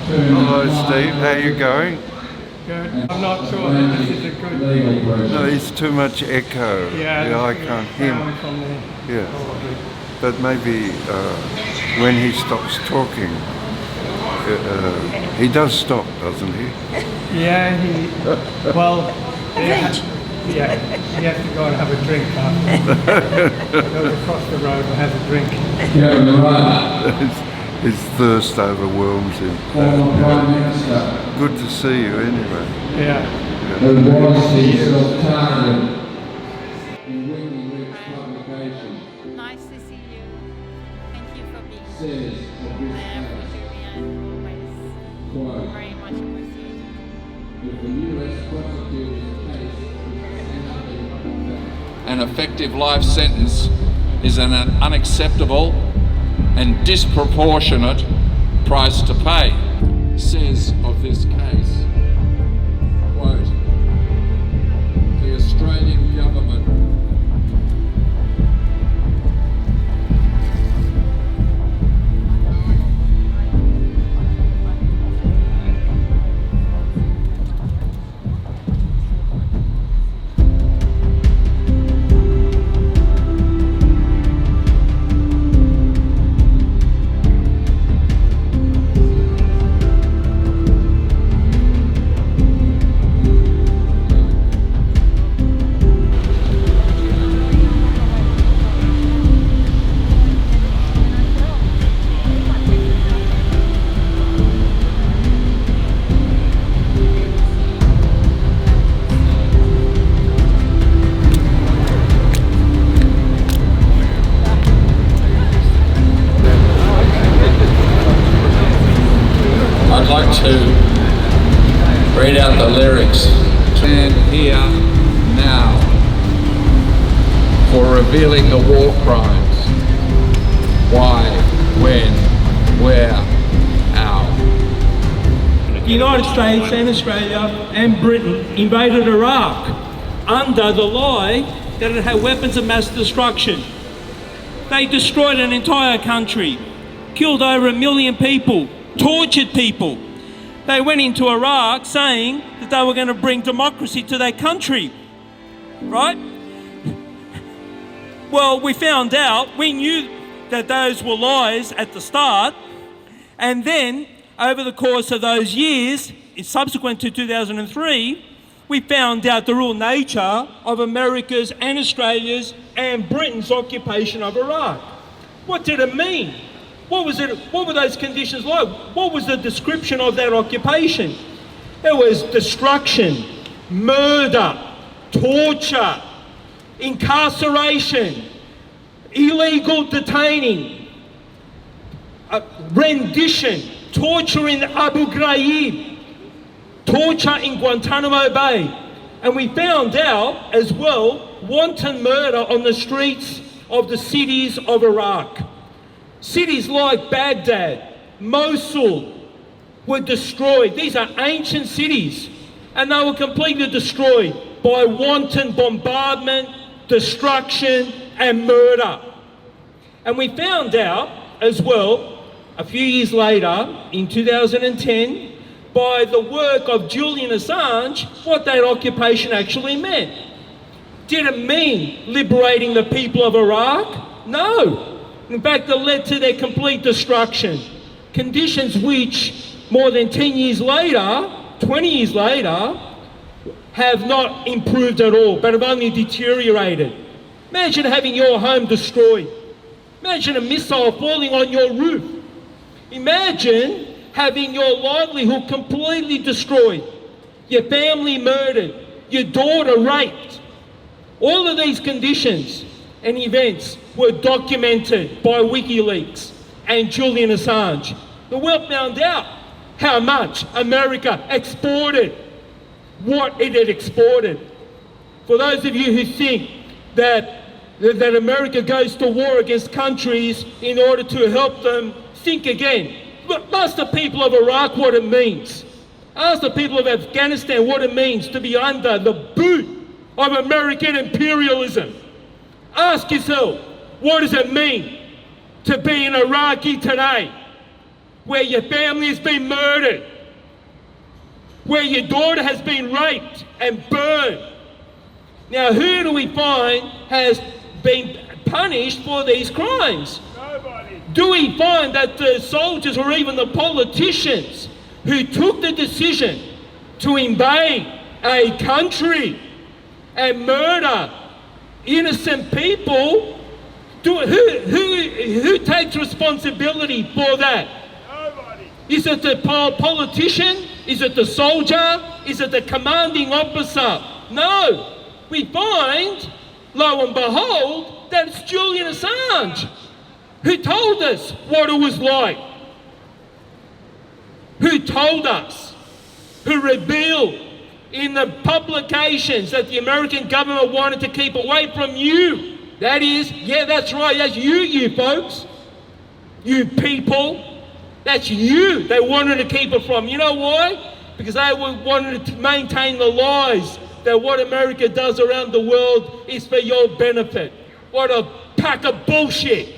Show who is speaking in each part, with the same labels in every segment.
Speaker 1: Hello Steve, how are you going?
Speaker 2: Good. I'm not sure that this is a good thing.
Speaker 1: No, it's too much echo.
Speaker 2: Yeah,
Speaker 1: I can't hear.
Speaker 2: From there.
Speaker 1: Yeah,
Speaker 2: Probably.
Speaker 1: but maybe when he stops talking, he does stop, doesn't he?
Speaker 2: Yeah, well, yeah, he has to go and have a drink after. He goes across the road and has a drink.
Speaker 1: His thirst overwhelms him. Good to see you anyway.
Speaker 2: Yeah.
Speaker 3: Who was the self-targeted in WikiLeaks publication.
Speaker 4: Nice to see you. Thank you for being
Speaker 3: Says of this
Speaker 4: there for
Speaker 3: case,
Speaker 4: Julian.
Speaker 3: quote,
Speaker 4: Always very much appreciated.
Speaker 3: if the US prosecutor's case
Speaker 5: An effective life sentence is an unacceptable and disproportionate price to pay. Says of this case, quote, the Australian government I'd like to read out the lyrics. Stand here now for revealing the war crimes. Why, when, where, how.
Speaker 6: The United States and Australia and Britain invaded Iraq under the lie that it had weapons of mass destruction. They destroyed an entire country, killed over 1 million people, tortured people. They went into Iraq saying that they were going to bring democracy to their country, right? Well, we found out, we knew that those were lies at the start, and then over the course of those years, subsequent to 2003, we found out the real nature of America's and Australia's and Britain's occupation of Iraq. What did it mean? What was it? What were those conditions like? What was the description of that occupation? It was destruction, murder, torture, incarceration, illegal detaining, rendition, torture in Abu Ghraib, torture in Guantanamo Bay. And we found out as well wanton murder on the streets of the cities of Iraq. Cities like Baghdad, Mosul were destroyed. These are ancient cities, and they were completely destroyed by wanton bombardment, destruction, and murder. And we found out as well, a few years later, in 2010, by the work of Julian Assange, what that occupation actually meant. Did it mean liberating the people of Iraq? No. In fact, it led to their complete destruction. Conditions which, more than 10 years later, 20 years later, have not improved at all, but have only deteriorated. Imagine having your home destroyed. Imagine a missile falling on your roof. Imagine having your livelihood completely destroyed, your family murdered, your daughter raped. All of these conditions and events were documented by WikiLeaks and Julian Assange. The world found out how much America exported, what it had exported. For those of you who think that America goes to war against countries in order to help them, think again. Look, ask the people of Iraq what it means. Ask the people of Afghanistan what it means to be under the boot of American imperialism. Ask yourself, what does it mean to be an Iraqi today? where your family has been murdered, where your daughter has been raped and burned. Now, who do we find has been punished for these crimes?
Speaker 7: Nobody.
Speaker 6: Do we find that the soldiers or even the politicians who took the decision to invade a country and murder innocent people, who takes responsibility for that?
Speaker 7: Nobody.
Speaker 6: Is it the politician? Is it the soldier? Is it the commanding officer? No. We find, lo and behold, that it's Julian Assange who told us what it was like, who told us, who revealed in the publications that the American government wanted to keep away from you. That is, yeah, that's right, that's you folks, you people, that's you they wanted to keep it from. You know why? Because they wanted to maintain the lies that what America does around the world is for your benefit. What a pack of bullshit,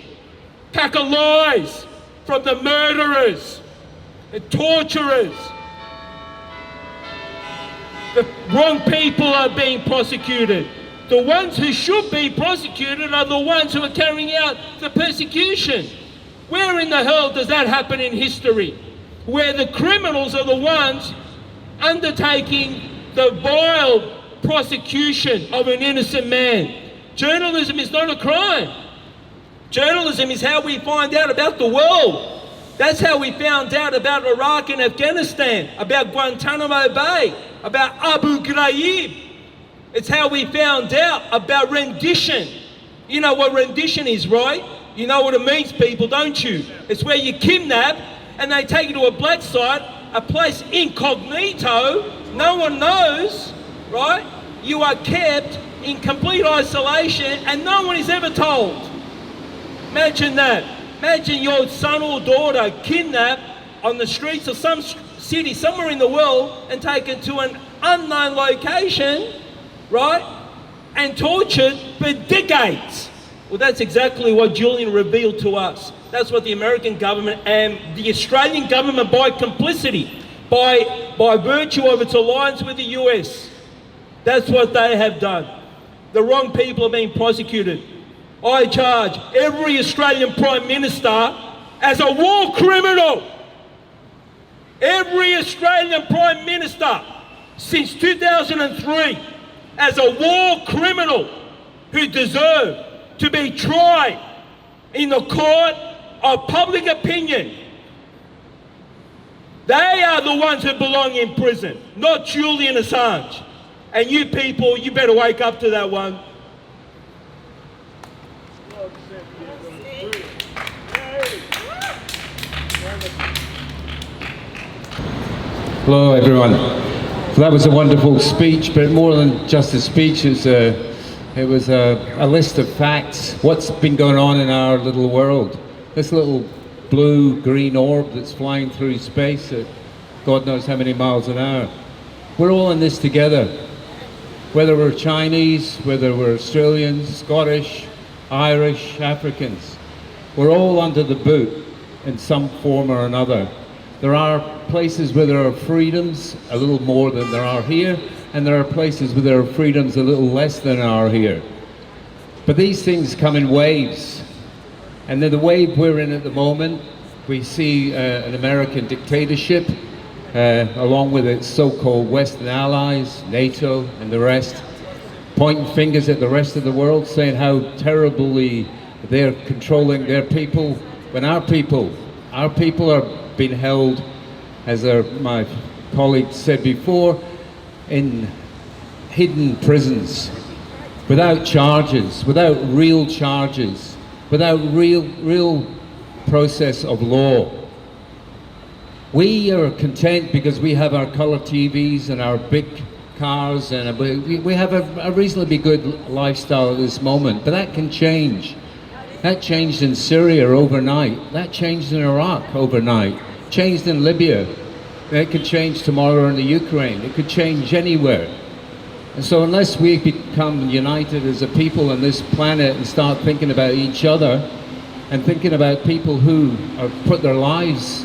Speaker 6: pack of lies from the murderers, the torturers. The wrong people are being prosecuted. The ones who should be prosecuted are the ones who are carrying out the persecution. Where in the hell does that happen in history? Where the criminals are the ones undertaking the vile prosecution of an innocent man. Journalism is not a crime. Journalism is how we find out about the world. That's how we found out about Iraq and Afghanistan, about Guantanamo Bay, about Abu Ghraib. It's how we found out about rendition. You know what rendition is, right? You know what it means, people, don't you? It's where you kidnap and they take you to a black site, a place incognito, no one knows, right? You are kept in complete isolation and no one is ever told. Imagine that. Imagine your son or daughter kidnapped on the streets of some city somewhere in the world and taken to an unknown location, right? And tortured for decades. Well, that's exactly what Julian revealed to us. That's what the American government and the Australian government, by complicity, by virtue of its alliance with the US, that's what they have done. The wrong people are being prosecuted. I charge every Australian Prime Minister as a war criminal. Every Australian Prime Minister since 2003 as a war criminal who deserve to be tried in the court of public opinion. They are the ones who belong in prison, not Julian Assange. And you people, you better wake up to that one.
Speaker 8: Hello everyone. So that was a wonderful speech, but more than just a speech, it was a list of facts. What's been going on in our little world? This little blue-green orb that's flying through space at God knows how many miles an hour. We're all in this together. Whether we're Chinese, whether we're Australians, Scottish, Irish, Africans, we're all under the boot in some form or another. There are places where there are freedoms a little more than there are here, and there are places where there are freedoms a little less than are here. But these things come in waves. And then the wave we're in at the moment, we see an American dictatorship, along with its so-called Western allies, NATO and the rest, pointing fingers at the rest of the world, saying how terribly they're controlling their people, when our people are being held, as my colleague said before, in hidden prisons, without charges, without real charges, without real process of law. We are content because we have our colour TVs and our big cars, and we have a reasonably good lifestyle at this moment, but that can change. That changed in Syria overnight. That changed in Iraq overnight. Changed in Libya. It could change tomorrow in the Ukraine. It could change anywhere. And so unless we become united as a people on this planet and start thinking about each other and thinking about people who have put their lives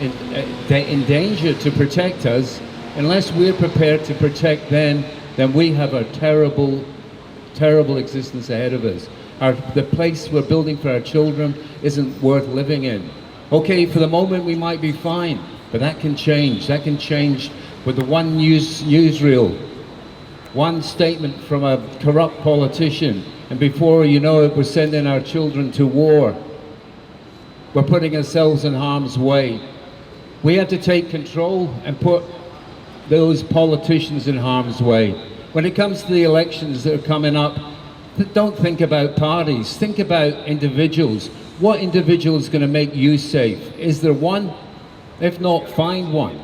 Speaker 8: in danger to protect us, unless we're prepared to protect them, then we have a terrible, terrible existence ahead of us. The place we're building for our children isn't worth living in. Okay, for the moment we might be fine, but that can change. That can change with the one newsreel, one statement from a corrupt politician, and before you know it, we're sending our children to war. We're putting ourselves in harm's way. We have to take control and put those politicians in harm's way. When it comes to the elections that are coming up, don't think about parties, think about individuals. What individual is going to make you safe? Is there one? If not, find one.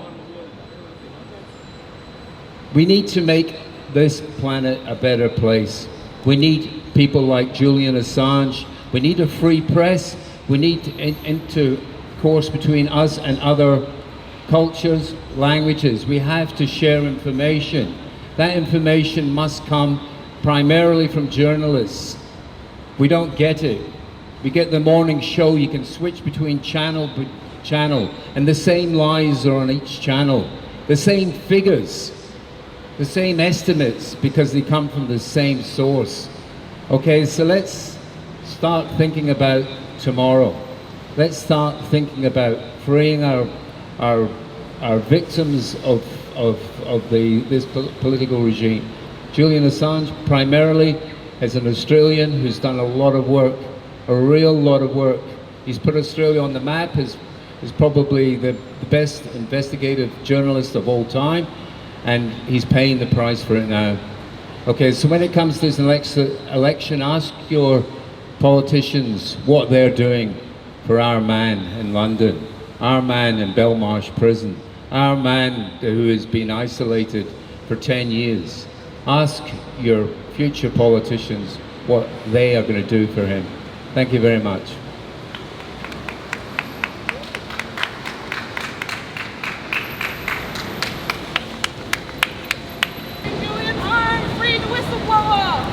Speaker 8: We need to make this planet a better place. We need people like Julian Assange. We need a free press. We need intercourse between us and other cultures, languages. We have to share information. That information must come primarily from journalists. We don't get it. We get the morning show, you can switch between channel, and the same lies are on each channel. The same figures, the same estimates, because they come from the same source. Okay, so let's start thinking about tomorrow. Let's start thinking about freeing our victims of this political regime. Julian Assange primarily is an Australian who's done a lot of work, a real lot of work. He's put Australia on the map, is probably the best investigative journalist of all time, and he's paying the price for it now. Okay, so when it comes to this election, ask your politicians what they're doing for our man in London, our man in Belmarsh prison, our man who has been isolated for 10 years. Ask your future politicians what they are going to do for him. Thank you very much.
Speaker 7: Julian Assange, free the whistleblower!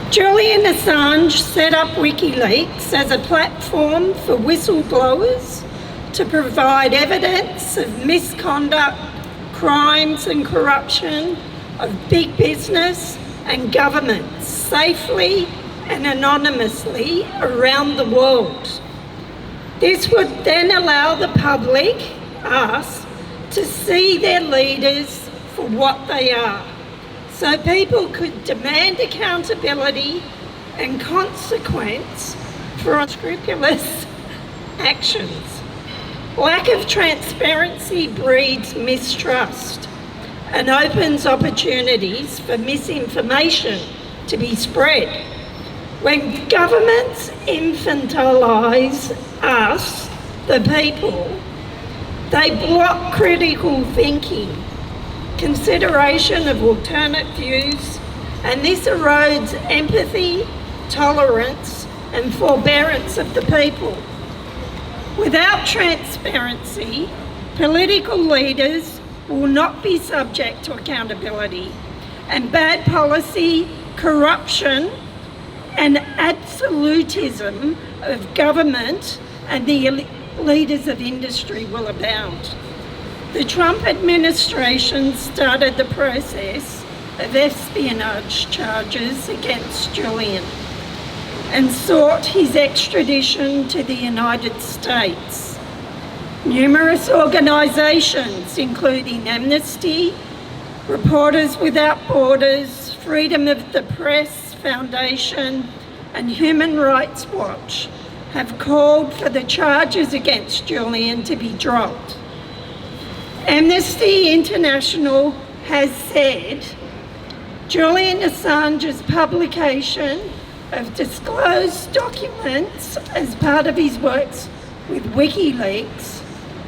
Speaker 9: Julian Assange set up WikiLeaks as a platform for whistleblowers to provide evidence of misconduct, crimes and corruption of big business and governments safely and anonymously around the world. This would then allow the public, us, to see their leaders for what they are, so people could demand accountability and consequence for unscrupulous actions. Lack of transparency breeds mistrust and opens opportunities for misinformation to be spread. When governments infantilise us, the people, they block critical thinking, consideration of alternate views, and this erodes empathy, tolerance and forbearance of the people. Without transparency, political leaders will not be subject to accountability, and bad policy, corruption and absolutism of government and the leaders of industry will abound. The Trump administration started the process of espionage charges against Julian and sought his extradition to the United States. Numerous organisations, including Amnesty, Reporters Without Borders, Freedom of the Press Foundation and Human Rights Watch, have called for the charges against Julian to be dropped. Amnesty International has said Julian Assange's publication of disclosed documents as part of his works with WikiLeaks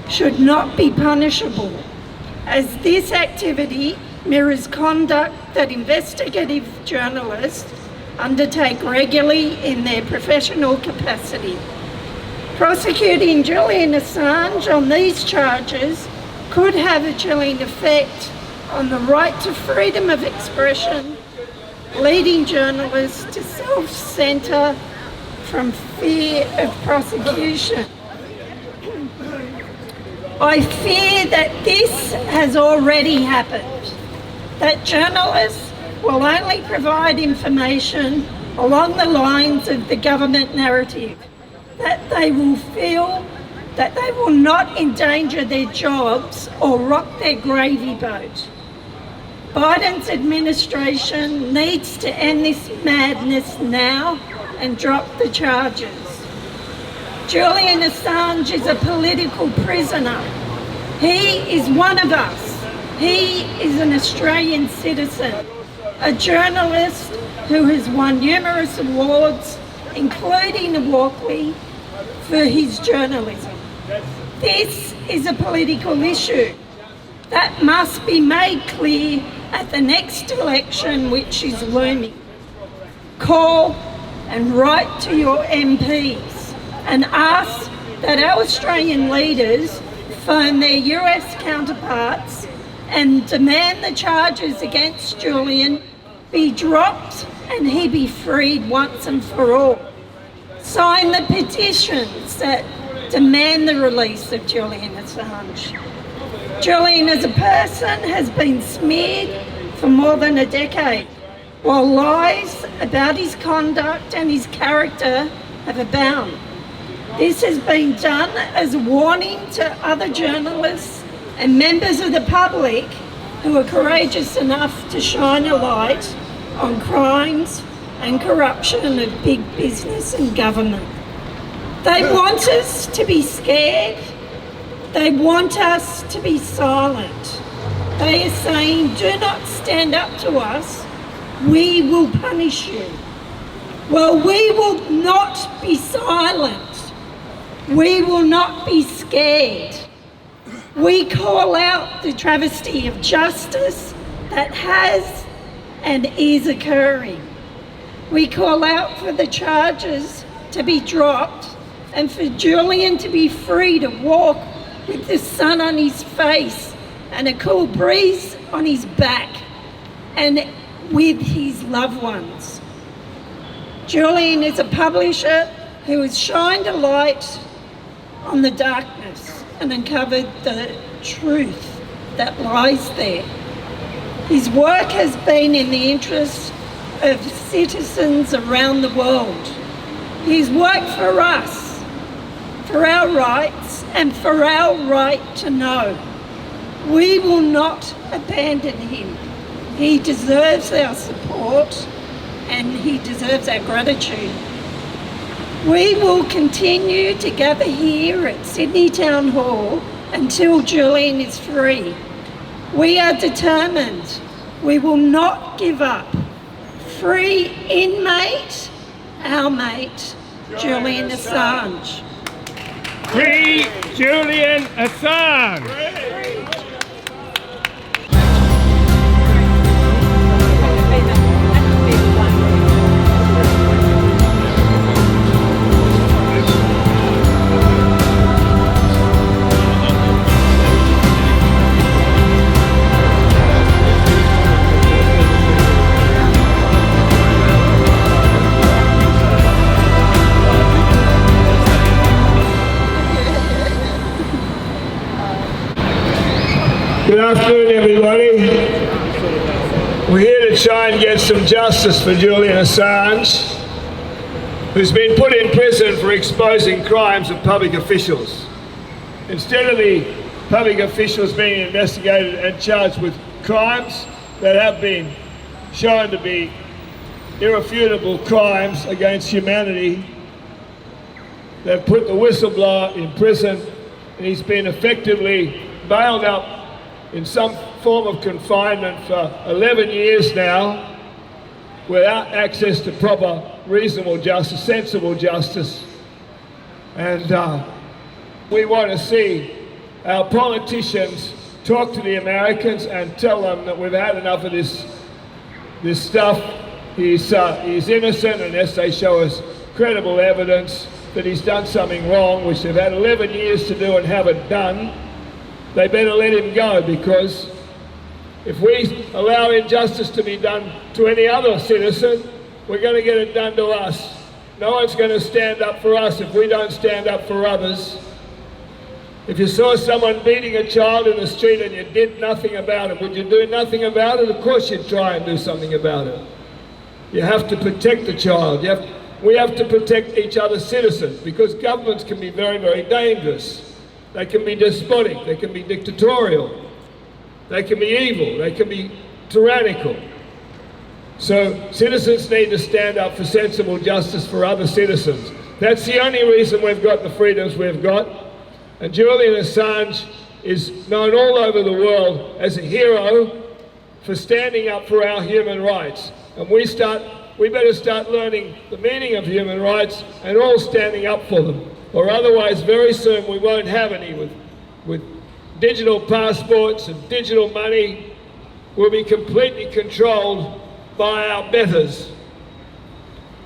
Speaker 9: should not be punishable, as this activity mirrors conduct that investigative journalists undertake regularly in their professional capacity. Prosecuting Julian Assange on these charges could have a chilling effect on the right to freedom of expression leading journalists to self-centre from fear of prosecution. I fear that this has already happened, that journalists will only provide information along the lines of the government narrative, that they will feel that they will not endanger their jobs or rock their gravy boat. Biden's administration needs to end this madness now and drop the charges. Julian Assange is a political prisoner. He is one of us. He is an Australian citizen, a journalist who has won numerous awards, including a Walkley, for his journalism. This is a political issue that must be made clear at the next election, which is looming. Call and write to your MPs and ask that our Australian leaders phone their US counterparts and demand the charges against Julian be dropped and he be freed once and for all. Sign the petitions that demand the release of Julian Assange. Julian as a person has been smeared for more than a decade, while lies about his conduct and his character have abounded. This has been done as a warning to other journalists and members of the public who are courageous enough to shine a light on crimes and corruption of big business and government. They want us to be scared. They want us to be silent. They are saying, do not stand up to us, we will punish you. Well, we will not be silent. We will not be scared. We call out the travesty of justice that has and is occurring. We call out for the charges to be dropped and for Julian to be free to walk with the sun on his face and a cool breeze on his back and with his loved ones. Julian is a publisher who has shined a light on the darkness and uncovered the truth that lies there. His work has been in the interest of citizens around the world. He's worked for us, for our rights and for our right to know. We will not abandon him. He deserves our support and he deserves our gratitude. We will continue to gather here at Sydney Town Hall until Julian is free. We are determined. We will not give up. Free inmate, our mate, Julian Assange.
Speaker 2: Free Julian Assange!
Speaker 10: Good afternoon, everybody. We're here to try and get some justice for Julian Assange, who's been put in prison for exposing crimes of public officials. Instead of the public officials being investigated and charged with crimes that have been shown to be irrefutable crimes against humanity, they've put the whistleblower in prison and he's been effectively bailed up in some form of confinement for 11 years now without access to proper, reasonable justice, sensible justice. And we want to see our politicians talk to the Americans and tell them that we've had enough of this stuff. He's innocent unless they show us credible evidence that he's done something wrong, which they've had 11 years to do and haven't done. They better let him go, because If we allow injustice to be done to any other citizen, we're going to get it done to us. No one's going to stand up for us if we don't stand up for others. If you saw someone beating a child in the street and you did nothing about it, would you do nothing about it? Of course you'd try and do something about it. You have to protect the child. We have to protect each other's citizens, because governments can be very, very dangerous. They can be despotic, they can be dictatorial, they can be evil, they can be tyrannical. So citizens need to stand up for sensible justice for other citizens. That's the only reason we've got the freedoms we've got. And Julian Assange is known all over the world as a hero for standing up for our human rights. And we better start learning the meaning of human rights and all standing up for them. Or otherwise, very soon we won't have any. With digital passports and digital money, we'll be completely controlled by our betters.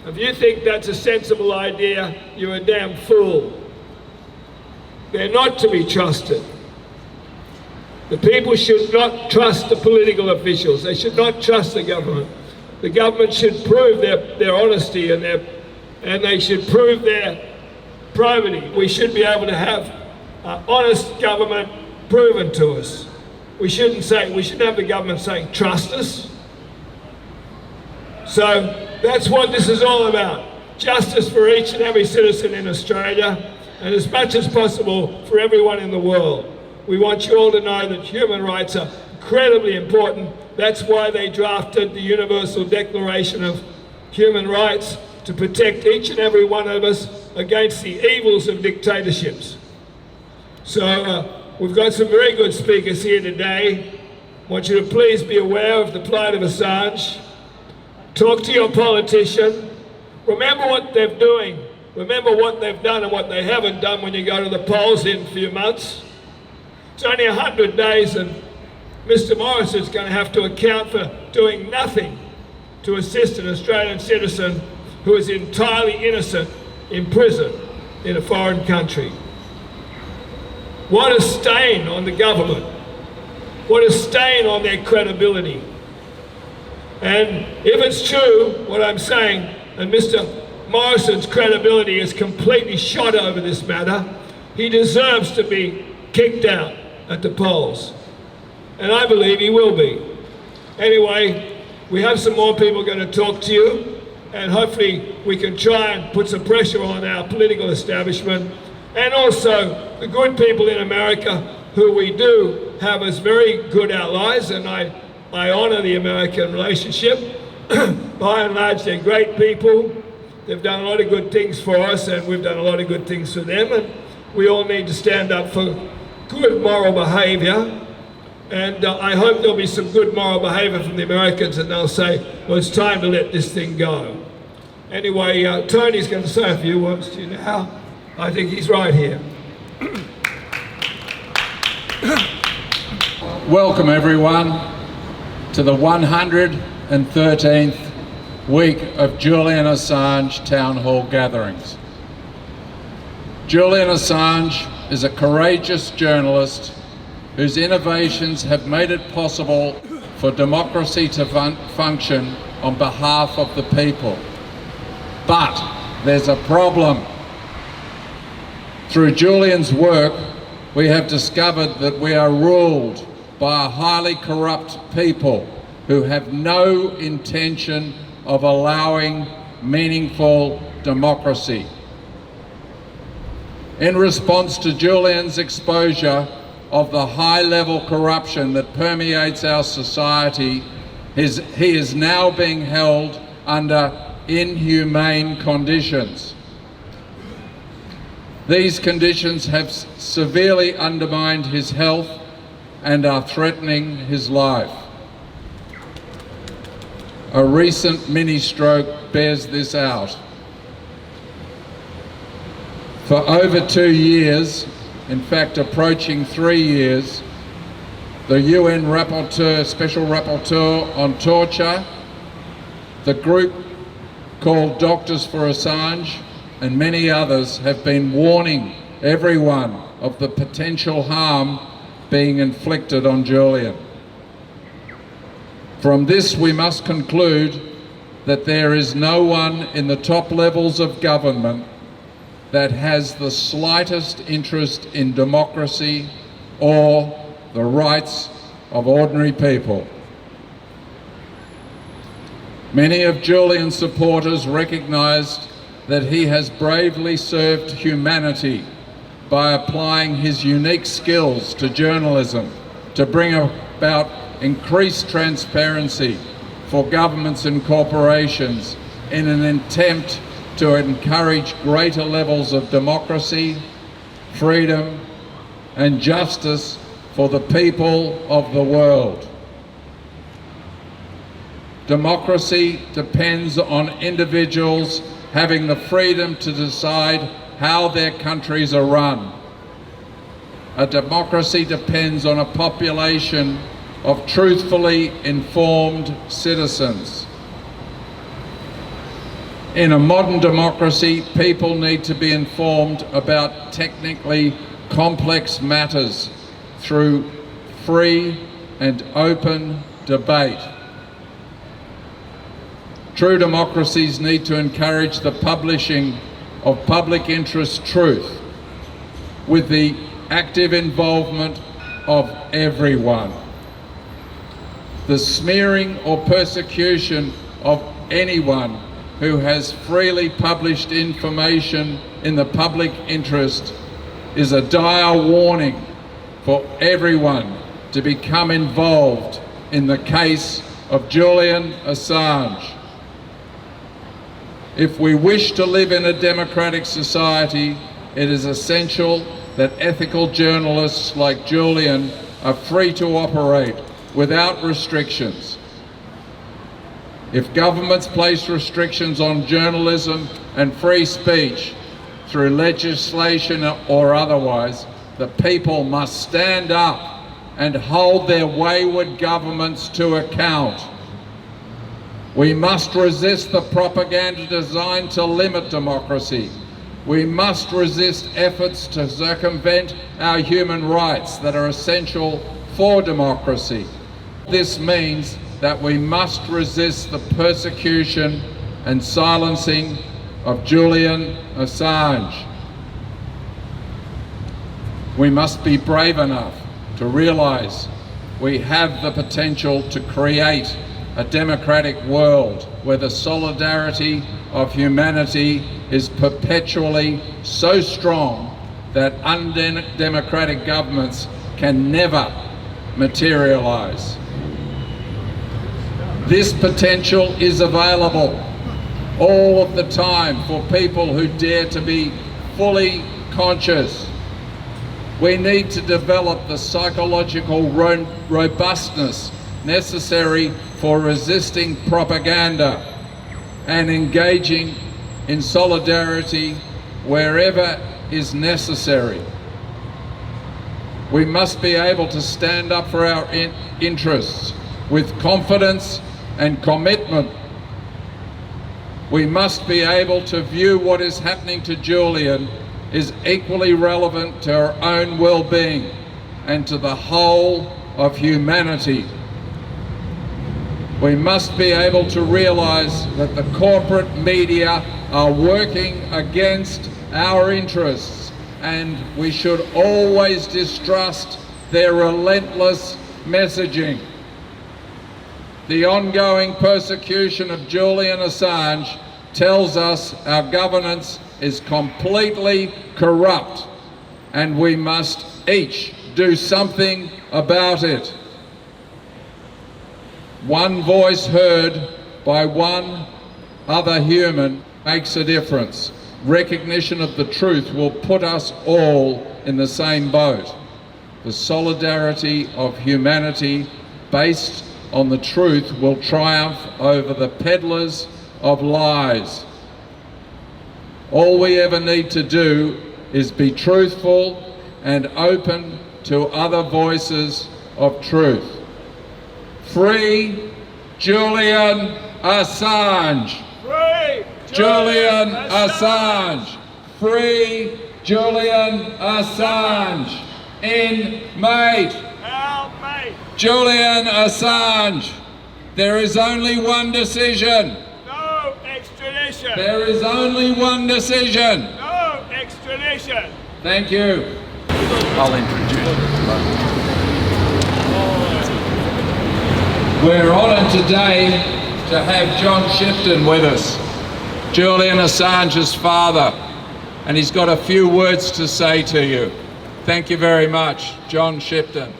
Speaker 10: If you think that's a sensible idea, you're a damn fool. They're not to be trusted. The people should not trust the political officials. They should not trust the government. The government should prove their honesty and they should prove their probity. We should be able to have honest government proven to us. We shouldn't have the government saying, trust us. So that's what this is all about. Justice for each and every citizen in Australia, and as much as possible for everyone in the world. We want you all to know that human rights are incredibly important. That's why they drafted the Universal Declaration of Human Rights, to protect each and every one of us against the evils of dictatorships. So we've got some very good speakers here today. I want you to please be aware of the plight of Assange. Talk to your politician. Remember what they're doing. Remember what they've done and what they haven't done when you go to the polls in a few months. It's only 100 days and Mr. Morrison's going to have to account for doing nothing to assist an Australian citizen who is entirely innocent in prison in a foreign country. What a stain on the government. What a stain on their credibility. And if it's true, what I'm saying, and Mr. Morrison's credibility is completely shot over this matter, he deserves to be kicked out at the polls. And I believe he will be. Anyway, we have some more people going to talk to you, and hopefully we can try and put some pressure on our political establishment, and also the good people in America who we do have as very good allies, and I honour the American relationship. By and large, they're great people. They've done a lot of good things for us, and we've done a lot of good things for them, and we all need to stand up for good moral behaviour. And I hope there'll be some good moral behaviour from the Americans, and they'll say, well, it's time to let this thing go. Anyway, Tony's going to say a few words to you now. I think he's right here.
Speaker 5: Welcome everyone to the 113th week of Julian Assange town hall gatherings. Julian Assange is a courageous journalist whose innovations have made it possible for democracy to function on behalf of the people. But there's a problem. Through Julian's work, we have discovered that we are ruled by a highly corrupt people who have no intention of allowing meaningful democracy. In response to Julian's exposure of the high-level corruption that permeates our society, he is now being held under inhumane conditions. These conditions have severely undermined his health and are threatening his life. A recent mini-stroke bears this out. For over 2 years, in fact approaching 3 years, the UN Special Rapporteur on Torture, the group called Doctors for Assange, and many others have been warning everyone of the potential harm being inflicted on Julian. From this we must conclude that there is no one in the top levels of government that has the slightest interest in democracy or the rights of ordinary people. Many of Julian's supporters recognised that he has bravely served humanity by applying his unique skills to journalism to bring about increased transparency for governments and corporations in an attempt to encourage greater levels of democracy, freedom and justice for the people of the world. Democracy depends on individuals having the freedom to decide how their countries are run. A democracy depends on a population of truthfully informed citizens. In a modern democracy, people need to be informed about technically complex matters through free and open debate. True democracies need to encourage the publishing of public interest truth with the active involvement of everyone. The smearing or persecution of anyone who has freely published information in the public interest is a dire warning for everyone to become involved in the case of Julian Assange. If we wish to live in a democratic society, it is essential that ethical journalists like Julian are free to operate without restrictions. If governments place restrictions on journalism and free speech through legislation or otherwise, the people must stand up and hold their wayward governments to account. We must resist the propaganda designed to limit democracy. We must resist efforts to circumvent our human rights that are essential for democracy. This means that we must resist the persecution and silencing of Julian Assange. We must be brave enough to realise we have the potential to create a democratic world where the solidarity of humanity is perpetually so strong that undemocratic governments can never materialise. This potential is available all of the time for people who dare to be fully conscious. We need to develop the psychological robustness necessary for resisting propaganda and engaging in solidarity wherever is necessary. We must be able to stand up for our interests with confidence and commitment. We must be able to view what is happening to Julian is equally relevant to our own well-being and to the whole of humanity. We must be able to realise that the corporate media are working against our interests, and we should always distrust their relentless messaging. The ongoing persecution of Julian Assange tells us our governance is completely corrupt, and we must each do something about it. One voice heard by one other human makes a difference. Recognition of the truth will put us all in the same boat. The solidarity of humanity based on the truth will triumph over the peddlers of lies. All we ever need to do is be truthful and open to other voices of truth. Free Julian Assange!
Speaker 10: Free
Speaker 5: Julian Assange! Free Julian Assange! Inmate!
Speaker 10: Help me!
Speaker 5: Julian Assange! There is only one decision.
Speaker 10: No extradition.
Speaker 5: There is only one decision.
Speaker 10: No extradition.
Speaker 5: Thank you.
Speaker 1: I'll introduce
Speaker 5: We're honoured today to have John Shipton with us, Julian Assange's father, and he's got a few words to say to you. Thank you very much, John Shipton.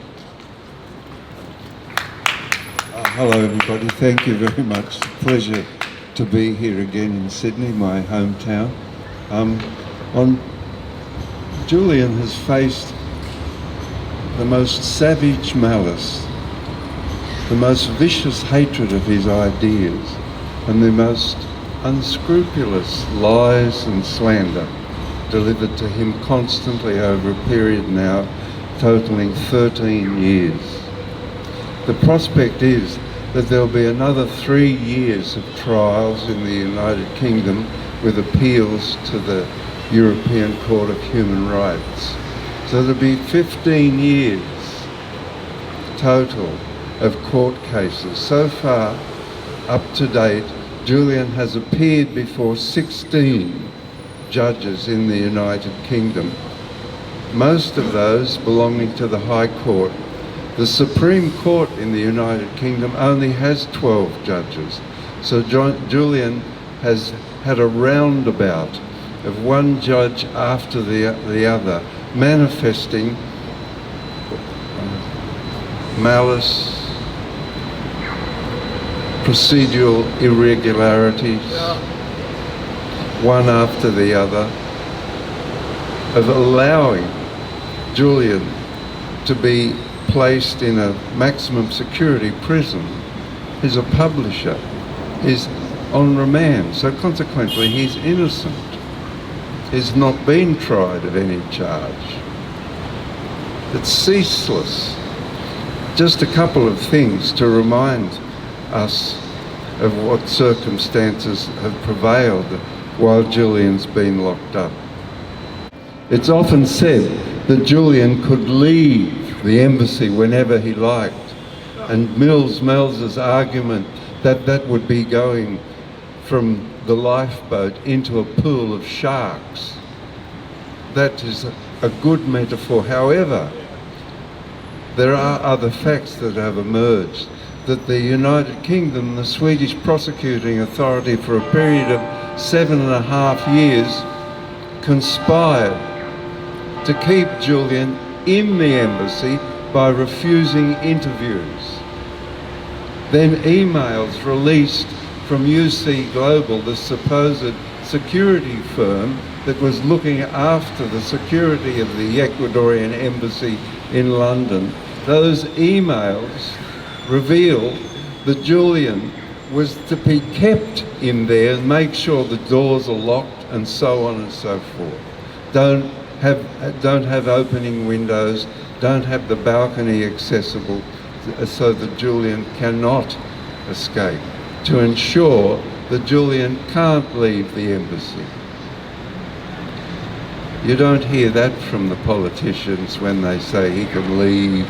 Speaker 1: Hello everybody, thank you very much. Pleasure to be here again in Sydney, my hometown. Julian has faced the most savage malice, the most vicious hatred of his ideas, and the most unscrupulous lies and slander delivered to him constantly over a period now totaling 13 years. The prospect is that there'll be another 3 years of trials in the United Kingdom with appeals to the European Court of Human Rights. So there'll be 15 years total of court cases. So far, up to date, Julian has appeared before 16 judges in the United Kingdom, most of those belonging to the High Court. The Supreme Court in the United Kingdom only has 12 judges. So Julian has had a roundabout of one judge after the other, manifesting malice, procedural irregularities, one after the other, of allowing Julian to be placed in a maximum security prison. He's a publisher, he's on remand, so consequently he's innocent. He's not been tried of any charge. It's ceaseless. Just a couple of things to remind us of what circumstances have prevailed while Julian's been locked up. It's often said that Julian could leave the embassy whenever he liked, and Mills's argument that that would be going from the lifeboat into a pool of sharks. That is a good metaphor. However, there are other facts that have emerged, that the United Kingdom, the Swedish prosecuting authority, for a period of 7.5 years conspired to keep Julian in the embassy by refusing interviews. Then emails released from UC Global, the supposed security firm that was looking after the security of the Ecuadorian embassy in London. Those emails reveal that Julian was to be kept in there and make sure the doors are locked and so on and so forth. Don't have opening windows, don't have the balcony accessible so that Julian cannot escape, to ensure that Julian can't leave the embassy. You don't hear that from the politicians when they say he can leave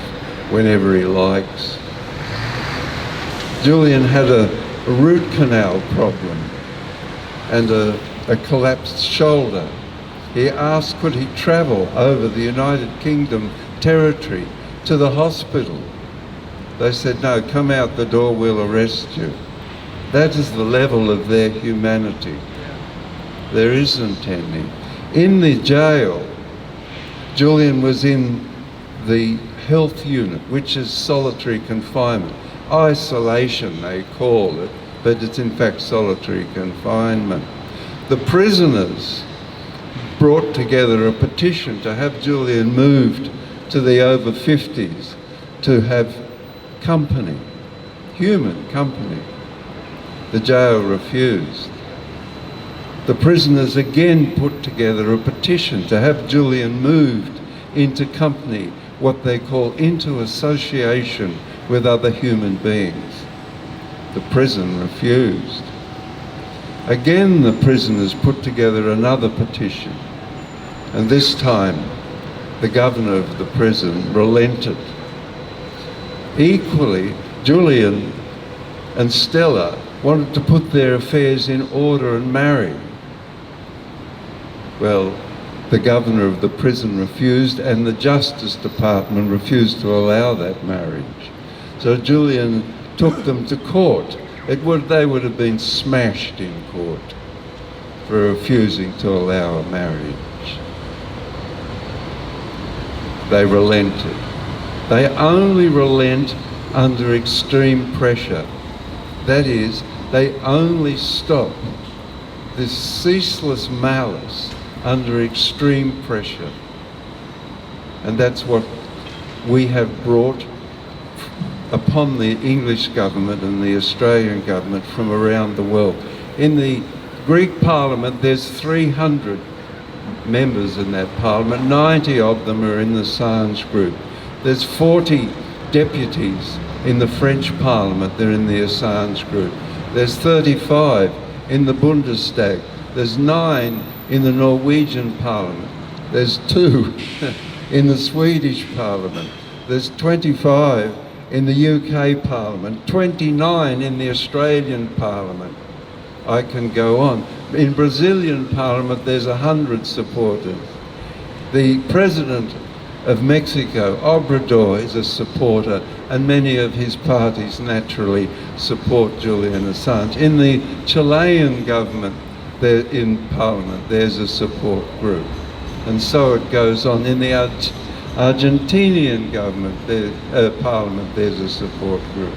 Speaker 1: whenever he likes. Julian had a root canal problem and a collapsed shoulder. He asked could he travel over the United Kingdom territory to the hospital. They said, no, come out the door, we'll arrest you. That is the level of their humanity. There isn't any. In the jail, Julian was in the health unit, which is solitary confinement. Isolation, they call it, but it's in fact solitary confinement. The prisoners brought together a petition to have Julian moved to the over 50s to have company, human company. The jail refused. The prisoners again put together a petition to have Julian moved into company, what they call into association with other human beings. The prison refused. Again, the prisoners put together another petition, and this time the governor of the prison relented. Equally, Julian and Stella wanted to put their affairs in order and marry. Well, the governor of the prison refused, and the Justice Department refused to allow that marriage. So Julian took them to court. They would have been smashed in court for refusing to allow a marriage. They relented. They only relent under extreme pressure. That is, they only stop this ceaseless malice under extreme pressure. And that's what we have brought upon the English government and the Australian government from around the world. In the Greek Parliament, there's 300 members in that Parliament. 90 of them are in the Assange group. There's 40 deputies in the French Parliament, they're in the Assange group. There's 35 in the Bundestag. There's 9 in the Norwegian Parliament. There's 2 in the Swedish Parliament. There's 25 in the UK Parliament, 29 in the Australian Parliament. I can go on. In Brazilian Parliament, there's 100 supporters. The President of Mexico, Obrador, is a supporter, and many of his parties naturally support Julian Assange. In the Chilean government, in Parliament, there's a support group. And so it goes on. In the Argentinian government, Parliament, there's a support group.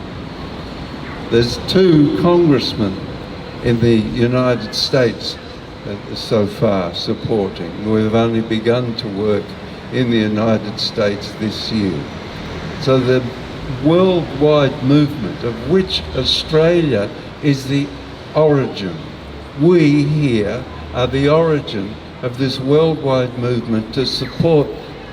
Speaker 1: There's 2 congressmen in the United States so far supporting. We've only begun to work in the United States this year. So the worldwide movement of which Australia is the origin, we here are the origin of this worldwide movement to support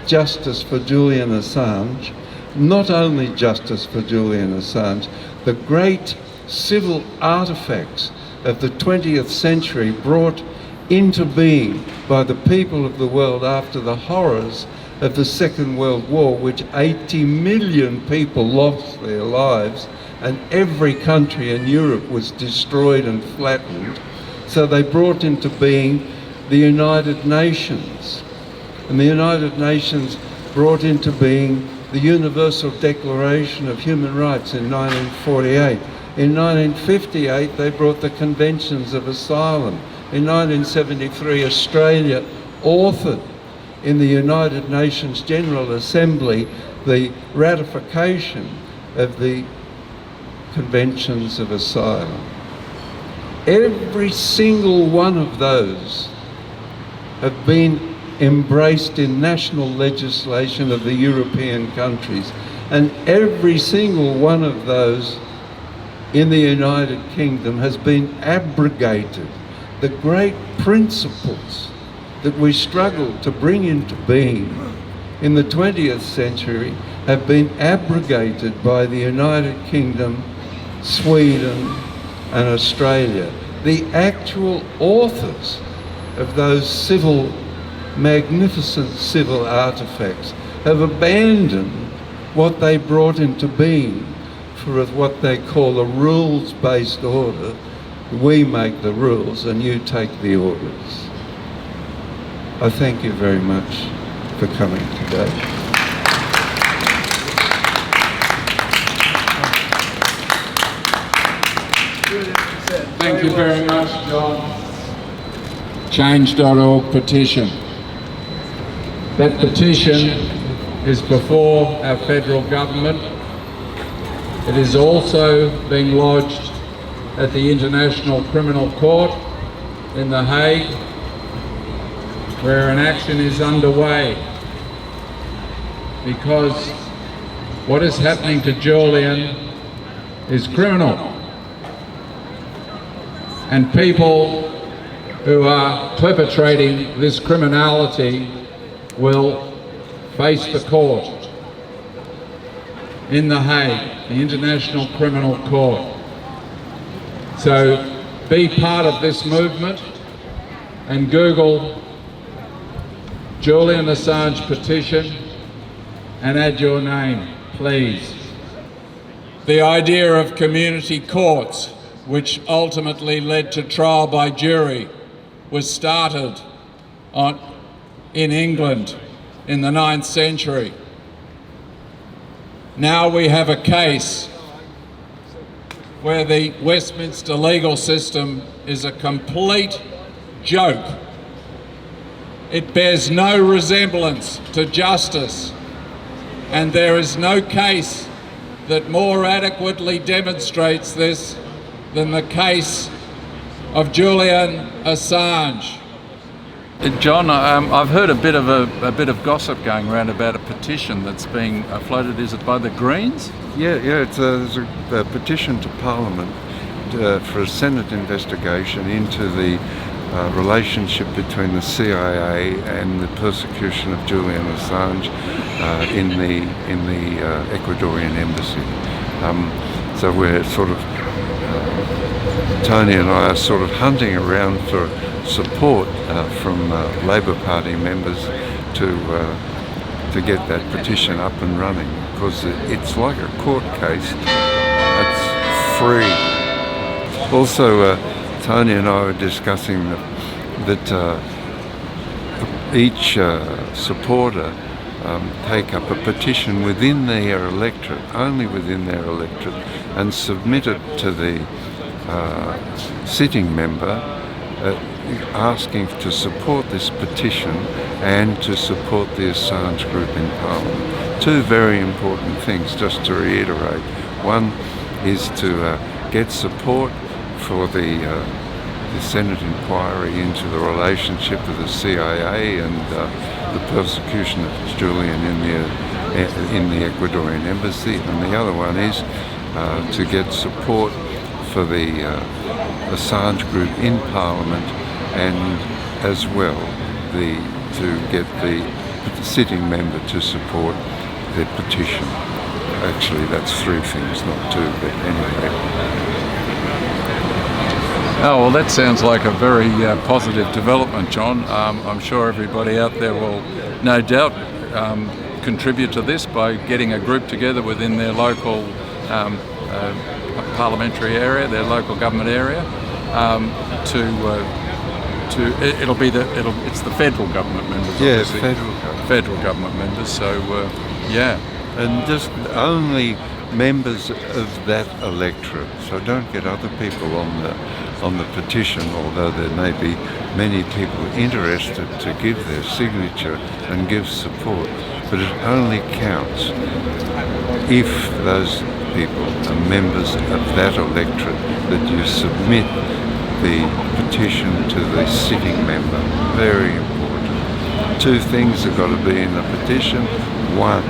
Speaker 1: justice for Julian Assange, not only justice for Julian Assange, the great civil artifacts of the 20th century brought into being by the people of the world after the horrors of the Second World War, which 80 million people lost their lives and every country in Europe was destroyed and flattened. So they brought into being the United Nations. And the United Nations brought into being the Universal Declaration of Human Rights in 1948. In 1958, they brought the Conventions of Asylum. In 1973, Australia authored in the United Nations General Assembly the ratification of the Conventions of Asylum. Every single one of those have been embraced in national legislation of the European countries, and every single one of those in the United Kingdom has been abrogated. The great principles that we struggled to bring into being in the 20th century have been abrogated by the United Kingdom, Sweden and Australia. The actual authors of those magnificent civil artifacts have abandoned what they brought into being for what they call a rules-based order. We make the rules and you take the orders. I thank you very much for coming today.
Speaker 5: Thank you very much, John. Change.org petition. That petition is before our federal government. It is also being lodged at the International Criminal Court in The Hague, where an action is underway, because what is happening to Julian is criminal, and people who are perpetrating this criminality will face the court in The Hague, the International Criminal Court. So be part of this movement and Google Julian Assange petition and add your name, please. The idea of community courts, which ultimately led to trial by jury, was started in England in the 9th century. Now we have a case where the Westminster legal system is a complete joke. It bears no resemblance to justice, and there is no case that more adequately demonstrates this than the case of Julian Assange.
Speaker 11: John, I've heard a bit of gossip going around about a petition that's being floated. Is it by the Greens?
Speaker 1: Yeah, there's a petition to Parliament for a Senate investigation into the relationship between the CIA and the persecution of Julian Assange in the Ecuadorian embassy. So we're sort of Tony and I are sort of hunting around for support from Labor Party members to get that petition up and running, because it's like a court case. It's free. Also, Tony and I were discussing that each supporter take up a petition within their electorate, only within their electorate, and submit it to the sitting member, asking to support this petition and to support the Assange group in Parliament. Two very important things, just to reiterate. One is to get support for the Senate inquiry into the relationship of the CIA and the persecution of Julian in the Ecuadorian embassy, and the other one is to get support for the Assange group in Parliament, and as well to get the sitting member to support the petition. Actually, that's three things, not two, but anyway.
Speaker 11: Oh, well, that sounds like a very positive development, John. I'm sure everybody out there will no doubt contribute to this by getting a group together within their local parliamentary area, their local government area, it's the federal government members.
Speaker 1: Yeah,
Speaker 11: obviously. Federal government members. So yeah,
Speaker 1: and just only members of that electorate. So don't get other people on the petition, although there may be many people interested to give their signature and give support. But it only counts if those people are members of that electorate, that you submit the petition to the sitting member. Very important. Two things have got to be in the petition. One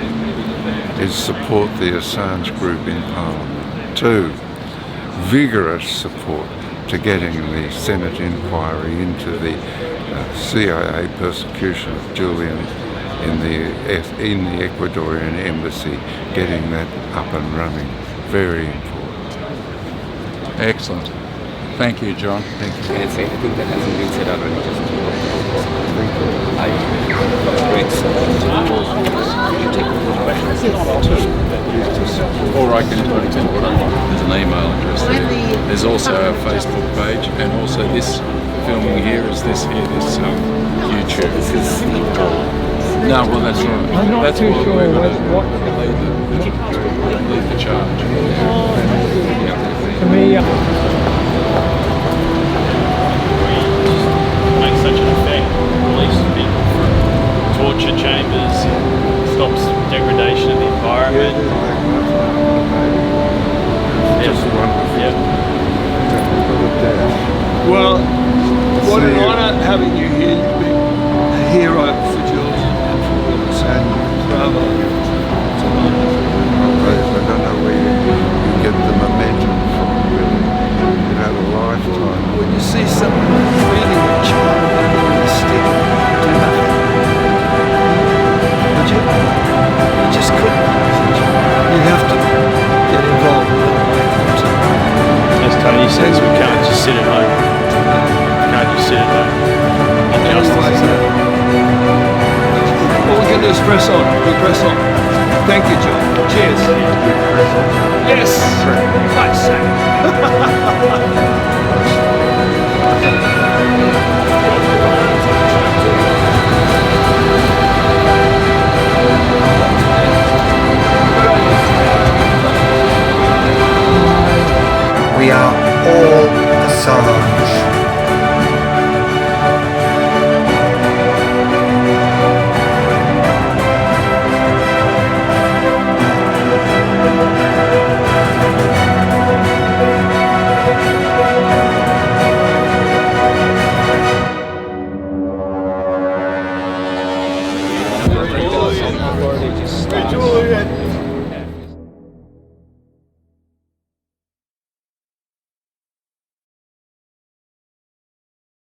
Speaker 1: is support the Assange group in Parliament. Two, vigorous support to getting the Senate inquiry into the CIA persecution of Julian in the Ecuadorian embassy, getting that up and running. Very important.
Speaker 11: Excellent. Thank you, John.
Speaker 1: Thank you.
Speaker 12: It's anything that hasn't been said already, just
Speaker 11: Or I can put it in what I want. There's an email address there. There's also our Facebook page, and also this filming here is this YouTube.
Speaker 12: This is
Speaker 11: No, well that's right.
Speaker 2: I'm not
Speaker 11: That's
Speaker 2: too
Speaker 11: what
Speaker 2: sure
Speaker 11: we're
Speaker 2: what
Speaker 11: going to lead the charge.
Speaker 2: to me.
Speaker 13: Makes such an effect, releases people from torture chambers, stops degradation of the environment.
Speaker 1: Just wonderful.
Speaker 13: Yeah.
Speaker 10: Well, what an honour having you here. You've been a hero for Julian and for Willis, and bravo.
Speaker 1: I don't know where you get the momentum from, really. You've had a lifetime.
Speaker 10: When you see someone really rich and stick to nothing, would you? You just couldn't. You have to get involved in the way things are.
Speaker 13: As Tony says, we can't just sit at home. We can't just sit at home. Injustice is that.
Speaker 10: All we can do is press on. We press on. Thank you, John. Cheers. Yes. Much
Speaker 14: We are all Assange.
Speaker 10: Julian.